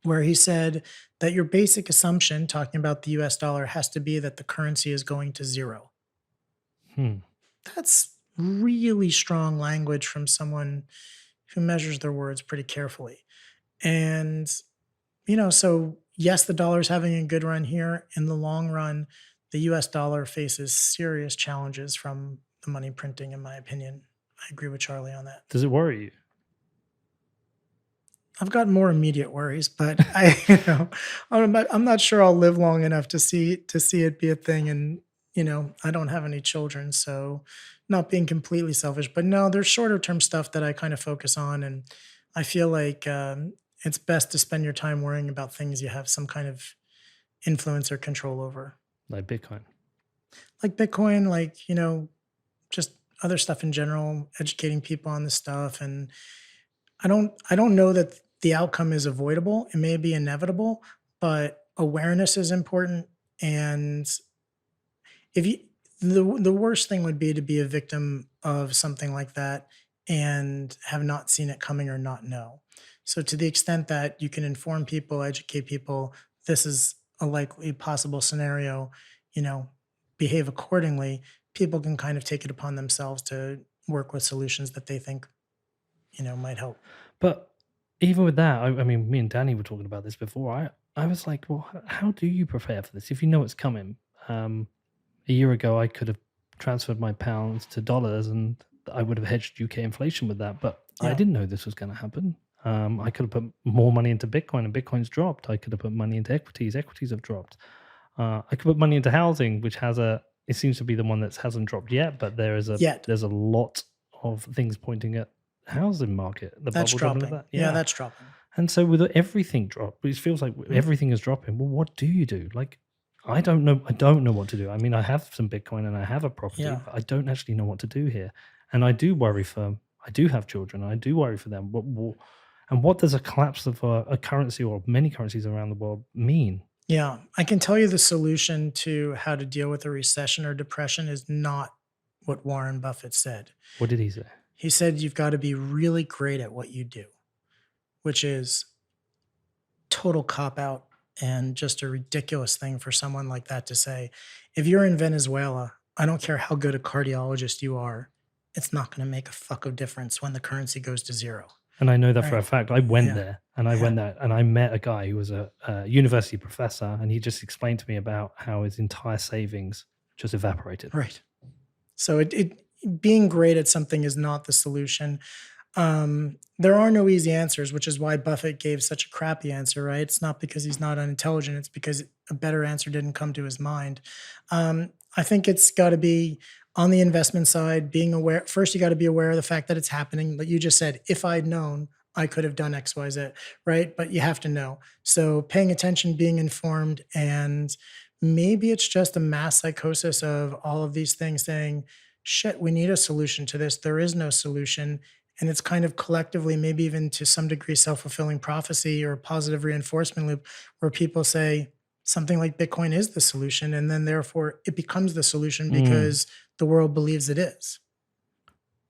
where he said that your basic assumption, talking about the US dollar, has to be that the currency is going to zero. That's really strong language from someone who measures their words pretty carefully. And, so yes, the dollar's having a good run here. In the long run, the US dollar faces serious challenges from the money printing, in my opinion. I agree with Charlie on that. Does it worry you? I've got more immediate worries, but I'm not sure I'll live long enough to see it be a thing. And, I don't have any children, so not being completely selfish, but no, there's shorter term stuff that I kind of focus on. And I feel like it's best to spend your time worrying about things you have some kind of influence or control over. Like Bitcoin, just other stuff in general, educating people on this stuff. And I don't know that the outcome is avoidable. It may be inevitable, but awareness is important. And the worst thing would be to be a victim of something like that and have not seen it coming or not know. So to the extent that you can inform people, educate people, this is a likely possible scenario, behave accordingly, people can kind of take it upon themselves to work with solutions that they think, might help. But even with that, I mean, me and Danny were talking about this before. I was like, well, how do you prepare for this if you know it's coming? A year ago, I could have transferred my pounds to dollars and I would have hedged UK inflation with that. But I didn't know this was going to happen. I could have put more money into Bitcoin and Bitcoin's dropped. I could have put money into equities. Equities have dropped. I could put money into housing, which it seems to be the one that hasn't dropped yet, but there's a lot of things pointing at housing market. That's dropping. Yeah, that's dropping. And so with everything dropped, it feels like everything is dropping. Well, what do you do? Like, I don't know what to do. I mean, I have some Bitcoin and I have a property, but I don't actually know what to do here. And I do worry I do have children. I do worry for them. What does a collapse of a currency or many currencies around the world mean? Yeah, I can tell you the solution to how to deal with a recession or depression is not what Warren Buffett said. What did he say? He said you've got to be really great at what you do. which is total cop out and just a ridiculous thing for someone like that to say. If you're in Venezuela, I don't care how good a cardiologist you are, it's not going to make a fuck of difference when the currency goes to zero. And I know that for a Right. fact. I went Yeah. there and I went there and I met a guy who was a university professor, and he just explained to me about how his entire savings just evaporated. Right. So it being great at something is not the solution. There are no easy answers, which is why Buffett gave such a crappy answer, right? It's not because he's not unintelligent, it's because a better answer didn't come to his mind. I think it's got to be on the investment side, being aware. First, you got to be aware of the fact that it's happening. Like you just said, if I'd known, I could have done X, Y, Z, right? But you have to know. So paying attention, being informed, and maybe it's just a mass psychosis of all of these things saying, shit, we need a solution to this. There is no solution. And it's kind of collectively, maybe even to some degree, self-fulfilling prophecy or positive reinforcement loop where people say something like Bitcoin is the solution. And then therefore it becomes the solution because the world believes it is.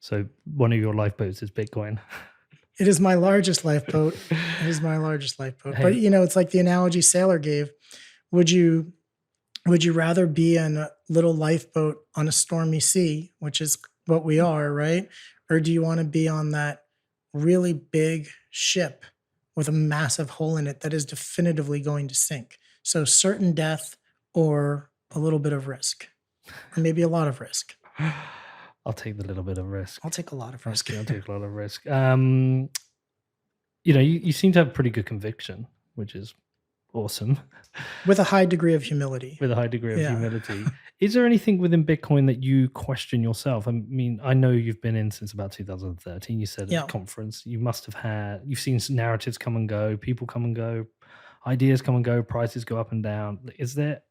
So one of your lifeboats is Bitcoin. It is my largest lifeboat. It is my largest lifeboat. Hey. But, you know, it's like the analogy Saylor gave. Would you rather be in a little lifeboat on a stormy sea, which is what we are, right? Or do you want to be on that really big ship with a massive hole in it that is definitively going to sink? So certain death or a little bit of risk, or maybe a lot of risk. I'll take the little bit of risk. I'll take a lot of risk. I'll take a lot of risk. You know, you seem to have pretty good conviction, which is awesome. With a high degree of humility. With a high degree of humility. Is there anything within Bitcoin that you question yourself? I mean, I know you've been in since about 2013. You said at the conference, you must have you've seen narratives come and go, people come and go, ideas come and go, prices go up and down. Is there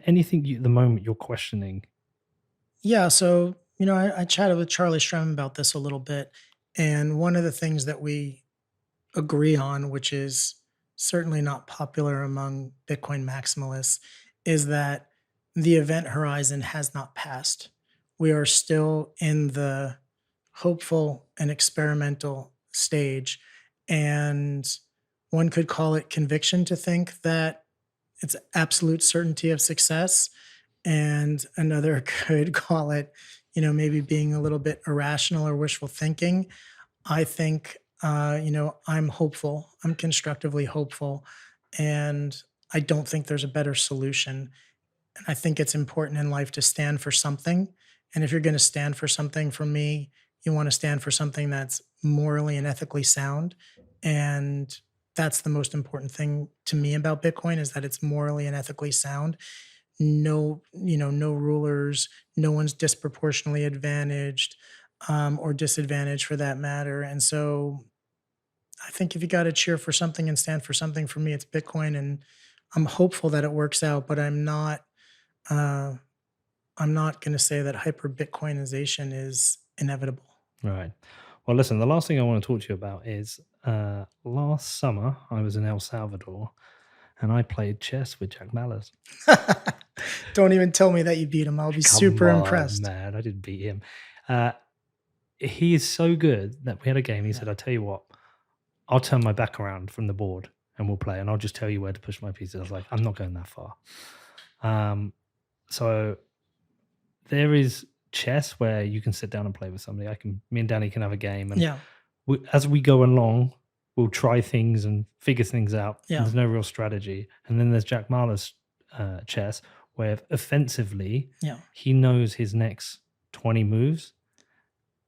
anything at the moment you're questioning? Yeah. So, you know, I chatted with Charlie Shrem about this a little bit. And one of the things that we agree on, which is certainly not popular among Bitcoin maximalists, is that the event horizon has not passed. We are still in the hopeful and experimental stage. And one could call it conviction to think that it's absolute certainty of success. And another could call it, you know, maybe being a little bit irrational or wishful thinking. I think you know, I'm hopeful. I'm constructively hopeful. And I don't think there's a better solution. And I think it's important in life to stand for something. And if you're going to stand for something, for me, you want to stand for something that's morally and ethically sound. And that's the most important thing to me about Bitcoin, is that it's morally and ethically sound. No, you know, no rulers, no one's disproportionately advantaged or disadvantaged for that matter. And so I think if you got to cheer for something and stand for something, for me, it's Bitcoin, and I'm hopeful that it works out. But I'm not going to say that hyper Bitcoinization is inevitable. Right. Well, listen. The last thing I want to talk to you about is last summer I was in El Salvador, and I played chess with Jack Mallers. Don't even tell me that you beat him. I'll be super impressed. Man, I didn't beat him. He is so good that we had a game. He said, "I'll tell you what. I'll turn my back around from the board and we'll play, and I'll just tell you where to push my pieces." I was like, I'm not going that far. So there is chess where you can sit down and play with somebody. Me and Danny can have a game, and as we go along, we'll try things and figure things out. There's no real strategy. And then there's Jack Mallers chess, where offensively, he knows his next 20 moves,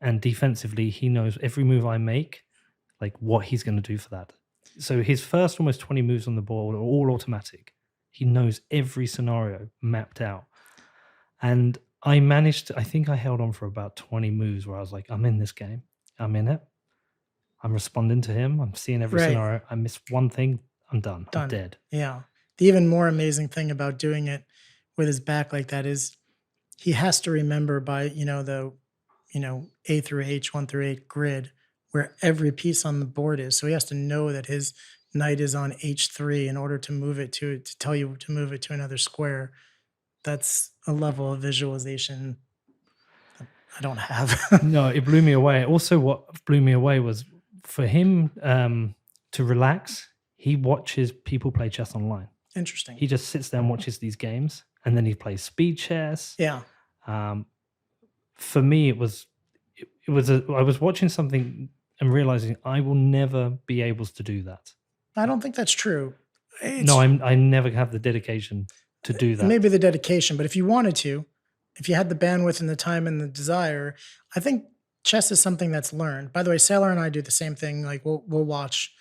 and defensively, he knows every move I make, like what he's going to do for that. So his first almost 20 moves on the board are all automatic. He knows every scenario mapped out. And I think I held on for about 20 moves where I was like, I'm in this game. I'm in it. I'm responding to him. I'm seeing every scenario. I miss one thing. I'm done. I'm dead. Yeah. The even more amazing thing about doing it with his back like that is he has to remember by, you know, the, you know, A through H, 1 through 8 grid, where every piece on the board is. So he has to know that his knight is on H3 in order to move it to tell you to move it to another square. That's a level of visualization that I don't have. No, it blew me away. Also, what blew me away was for him, to relax, he watches people play chess online. Interesting. He just sits there and watches these games, and then he plays speed chess. Yeah. For me, I was watching something and realizing I will never be able to do that. I don't think that's true. I never have the dedication to do that. Maybe the dedication, but if you wanted to, if you had the bandwidth and the time and the desire, I think chess is something that's learned. By the way, Saylor and I do the same thing. Like we'll watch,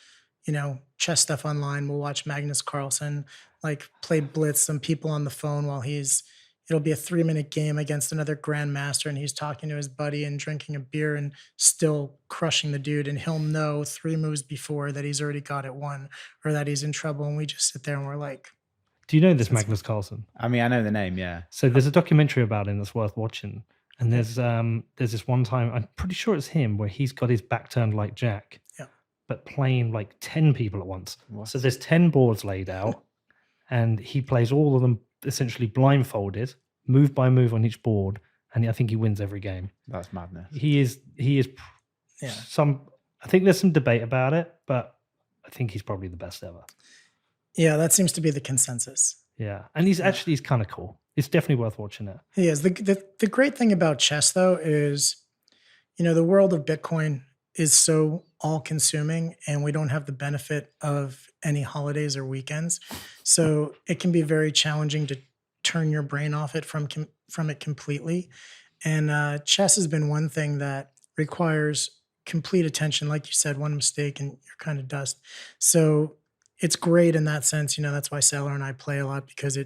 chess stuff online. We'll watch Magnus Carlsen, like play blitz some people on the phone while it'll be a 3-minute game against another grandmaster, and he's talking to his buddy and drinking a beer and still crushing the dude. And he'll know 3 moves before that he's already got it won or that he's in trouble. And we just sit there and we're like, do you know this Magnus Carlsen? I mean, I know the name, yeah. So there's a documentary about him that's worth watching. And there's this one time, I'm pretty sure it's him, where he's got his back turned like Jack, but playing like 10 people at once. What? So there's 10 boards laid out, and he plays all of them essentially blindfolded, move by move on each board, and I think he wins every game. That's madness. He is I think there's some debate about it, but I think he's probably the best ever. Yeah, that seems to be the consensus. Yeah, and he's kind of cool. It's definitely worth watching it. He is. The great thing about chess, though, is, the world of Bitcoin is so all-consuming, and we don't have the benefit of any holidays or weekends. So it can be very challenging to turn your brain off it from it completely. And chess has been one thing that requires complete attention. Like you said, one mistake and you're kind of dust. So it's great in that sense. That's why Saylor and I play a lot, because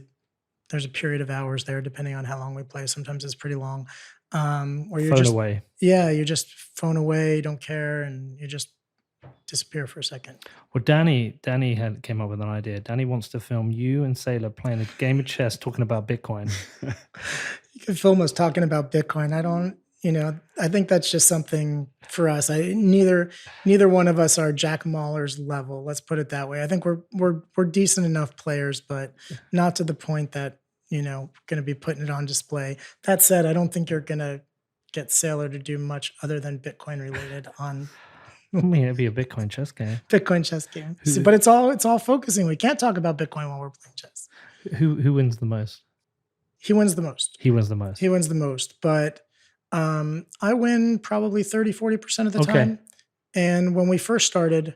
there's a period of hours there, depending on how long we play. Sometimes it's pretty long. Where you're phone just away. Yeah, you just phone away, don't care, and you just disappear for a second. Well, Danny came up with an idea. Danny wants to film you and Saylor playing a game of chess, talking about Bitcoin. You can film us talking about Bitcoin. I think that's just something for us. Neither one of us are Jack Mallers level. Let's put it that way. I think we're decent enough players, but not to the point that going to be putting it on display. That said, I don't think you're going to get Saylor to do much other than Bitcoin related on. I mean, it'd be a Bitcoin chess game. Bitcoin chess game. But it's all focusing. We can't talk about Bitcoin while we're playing chess. Who wins the most? He wins the most. He wins the most. He wins the most. But I win probably 30-40% of the time. And when we first started,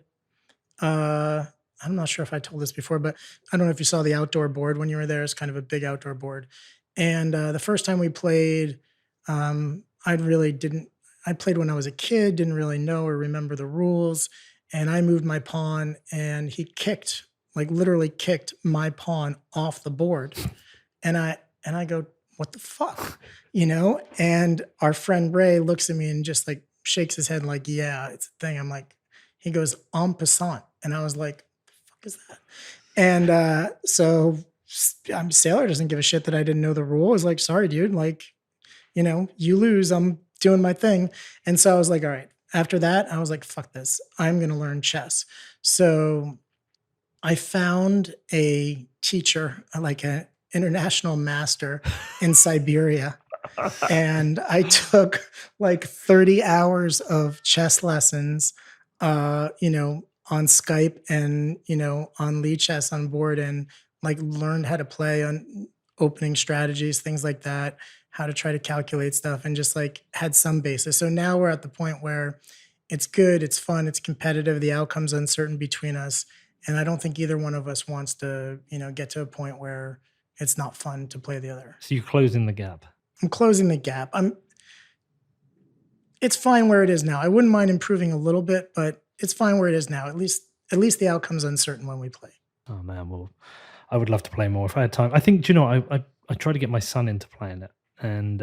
I'm not sure if I told this before, but I don't know if you saw the outdoor board when you were there. It's kind of a big outdoor board. And the first time we played, I played when I was a kid, didn't really know or remember the rules. And I moved my pawn, and he literally kicked my pawn off the board. And I go, what the fuck? And our friend Ray looks at me and just like shakes his head like, yeah, it's a thing. I'm like, he goes, en passant. And I was like, the fuck is that? And so Saylor doesn't give a shit that I didn't know the rule. I was like, sorry, dude. Like, you lose. I'm doing my thing. And so I was like, all right. After that, I was like, fuck this. I'm going to learn chess. So I found a teacher, like an international master in Siberia. And I took like 30 hours of chess lessons, on Skype and, on Lee Chess on board, and like learned how to play on opening strategies, things like that, how to try to calculate stuff, and just like had some basis. So now we're at the point where it's good, it's fun, it's competitive, the outcome's uncertain between us. And I don't think either one of us wants to, get to a point where it's not fun to play the other. So you're closing the gap. I'm closing the gap. It's fine where it is now. I wouldn't mind improving a little bit, but it's fine where it is now. At least the outcome's uncertain when we play. Oh man, well, I would love to play more if I had time. I think, I try to get my son into playing it, and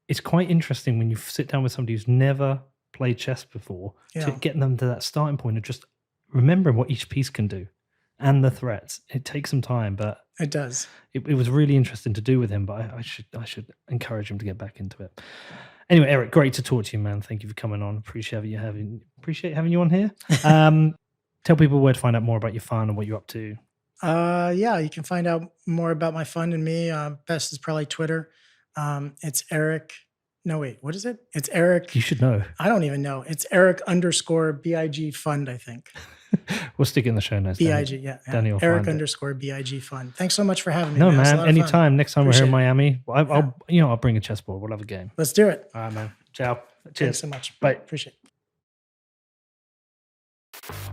it's quite interesting when you sit down with somebody who's never played chess before, to get them to that starting point of just remembering what each piece can do and the threats. It takes some time, but it does. It was really interesting to do with him, but I should encourage him to get back into it. Anyway, Eric, great to talk to you, man. Thank you for coming on. Appreciate having you on here. Tell people where to find out more about your fund and what you're up to. You can find out more about my fund and me. Best is probably Twitter. It's Eric. No, wait, what is it? It's Eric. You should know. I don't even know. It's Eric _ BIG fund, I think. We'll stick it in the show notes. BIG, yeah. Danny will Eric find it. _ BIG fun. Thanks so much for having me. No, It was a man. lot of fun. Anytime. Next time we're here in Appreciate it. Miami, I'll bring a chessboard. We'll have a game. Let's do it. All right, man. Ciao. Thanks Cheers. so much. Bye. Appreciate it.